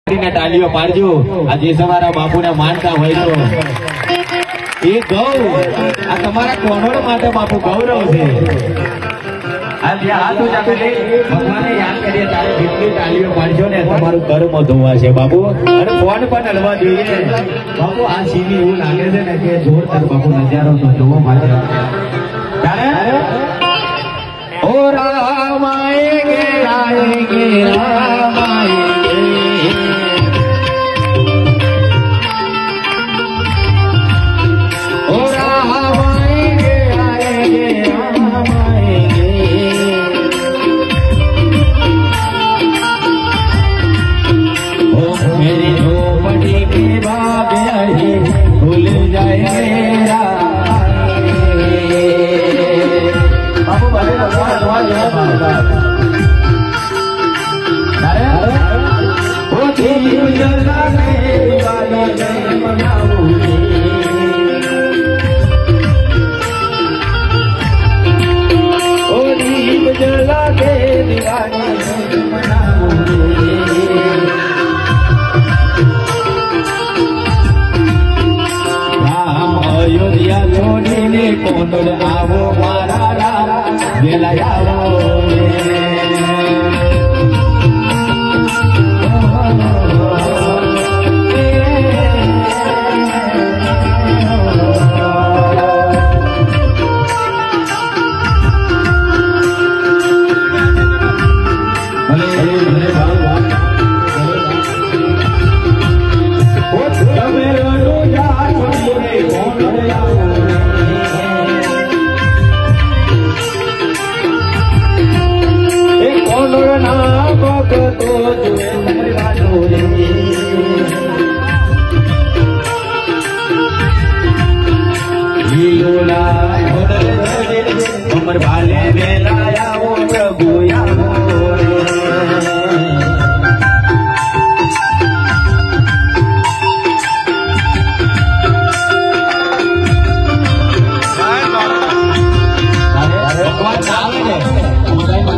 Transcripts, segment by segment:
તાલીઓ પાડજો આજે તમારા બાપુને માનતા હોય તો એ ગૌ આ તમારા કોનોડ માટે બાપુ ગૌરવ છે આજે હાથ ઊંચા કરી ભગવાનને યાદ કરીએ ત્યારે જેટલી તાલીઓ પાડજો ને તમારું કર્મ ધોવાશે બાપુ અને ફોન પણ હલવા જોઈએ બાપુ આ સીની એવું લાગે છે ને કે જોરદાર બાપુ નજારો તો જોવા માટે ત્યારે ઓ રામ આએંગે આએંગે રામ આએંગે आवो मारा वेला आवो अमर भाले वेला आवो प्रभु आवो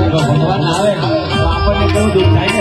भगवान आवे तो आपने केवुं दुख थाय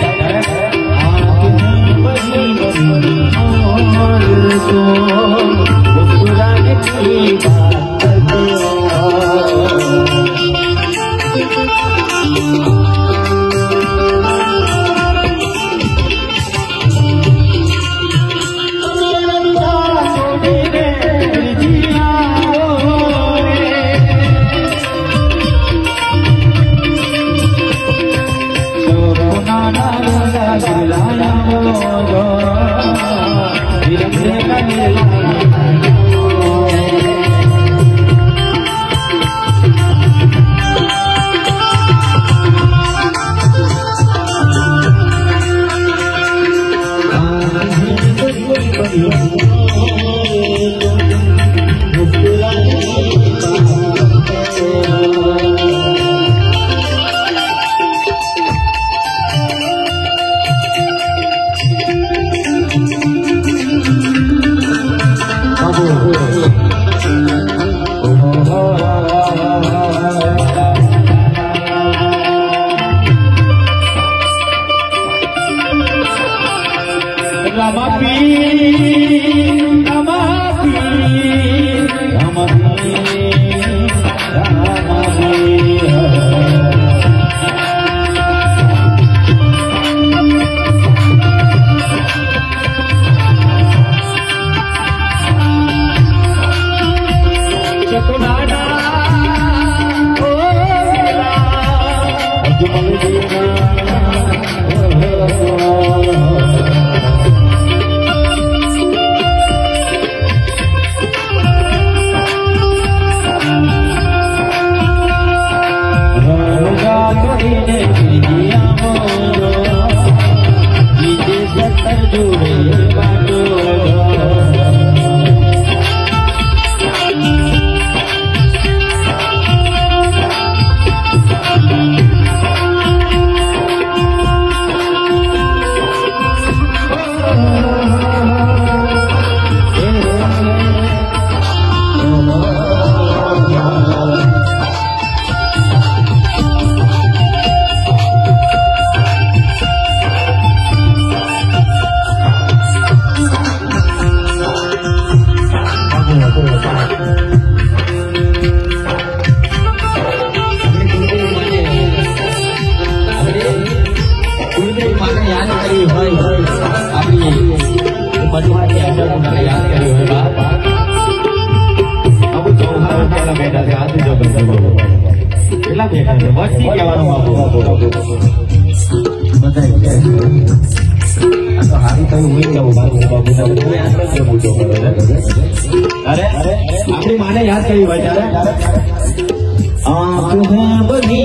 मटवा के अंदर उन्होंने याद करी हुई बात। अब चौहान पहला बेटा थे हाथ जो पहला बेटा थे वस्ती कहेવાનો बापू बताइए तो हारी तो हुई क्या बात बापू ने कोई आंसर क्यों पूछो अरे अपनी माँ ने याद करी बेचारे आँख है बड़ी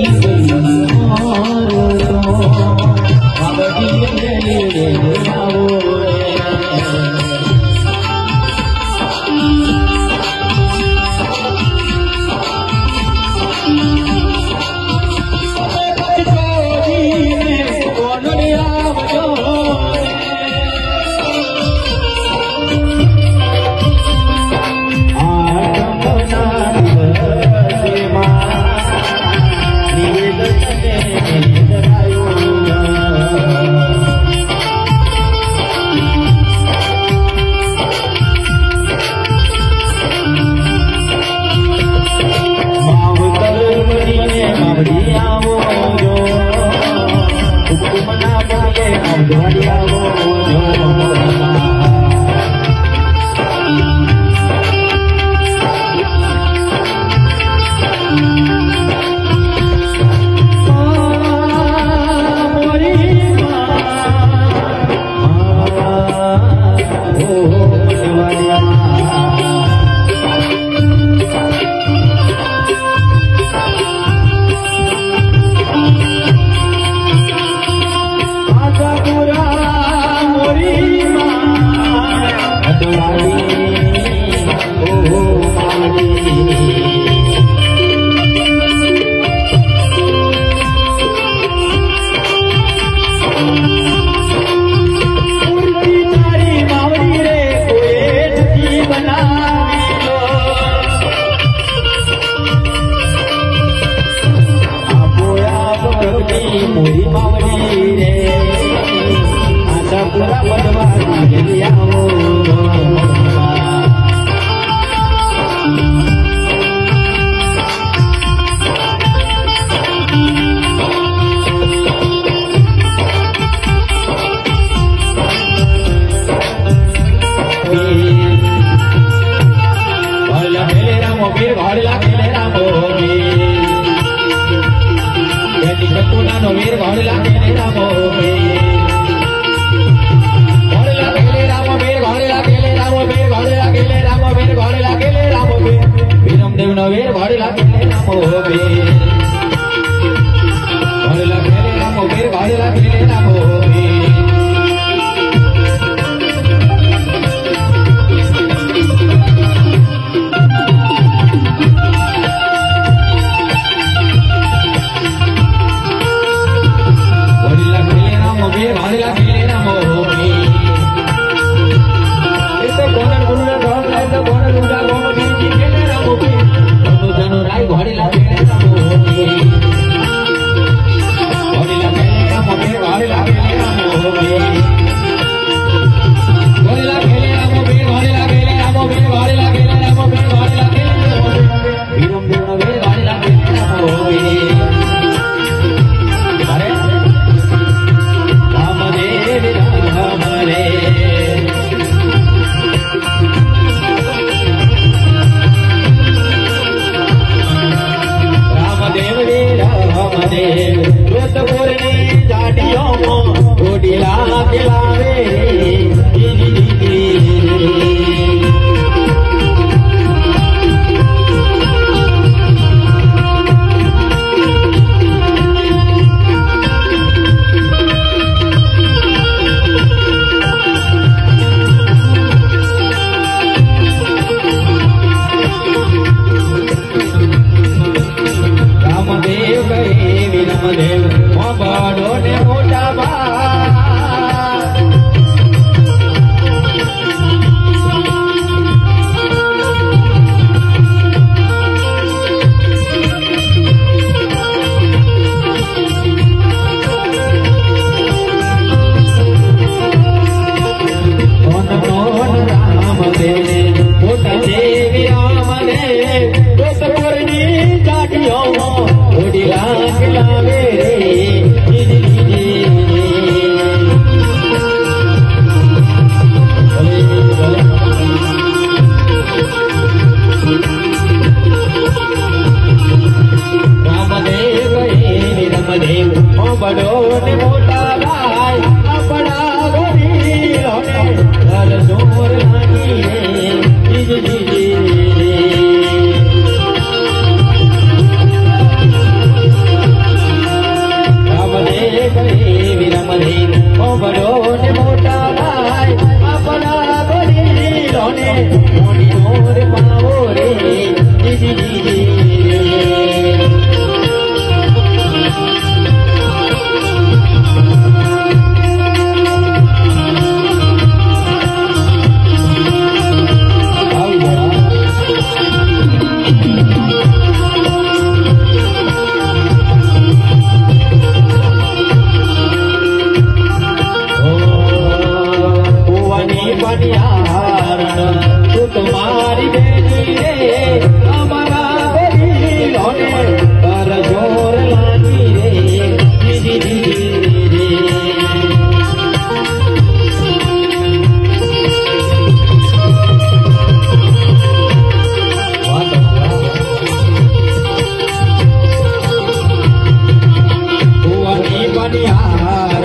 घोड़े मोनी और पाओ रे दीदी दीदी तुम्हारी बेटी रे हमारा बेटी होने पर जोर लागी रे दीदी दीदी रे बनियार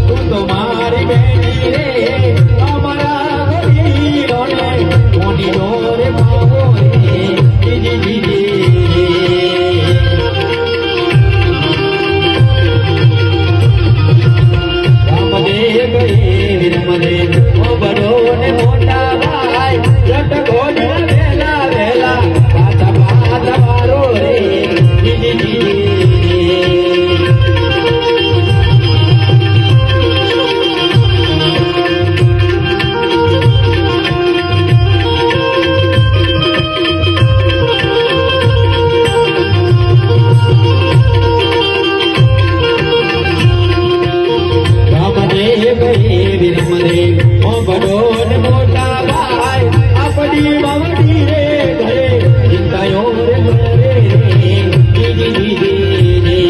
तू तुम्हारी बेटी रे हमारा मोनी और पाओ रे दीदी दीदी रामदेव वीरमदेव ओ बड़ो ने मोटा भाई जट गोल वेला वेला पाता पाता मारो रे दीदी दीदी वीरमदेव ओ बड़ो ने मोटा भाई अपनी ममती रे घरे चिंतायो रे रे दीदी दीदी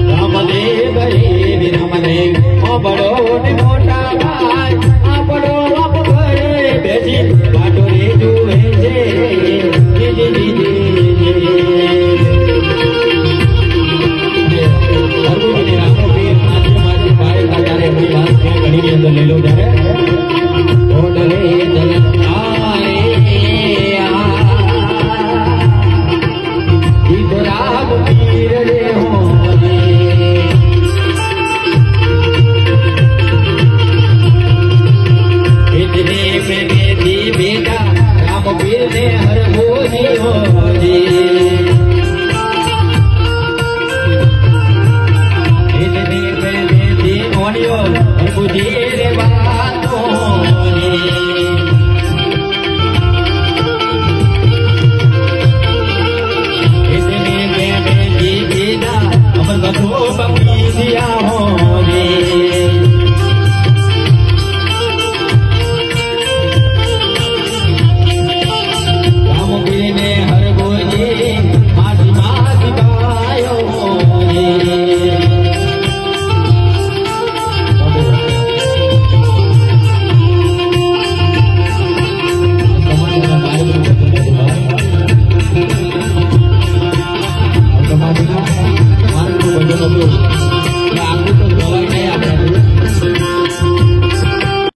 रामदेव वीरमदेव ओ बड़ो ने मोटा भाई अपनो बाप घरे बेटी बाटो रे जुए जे दीदी दीदी ले लो जा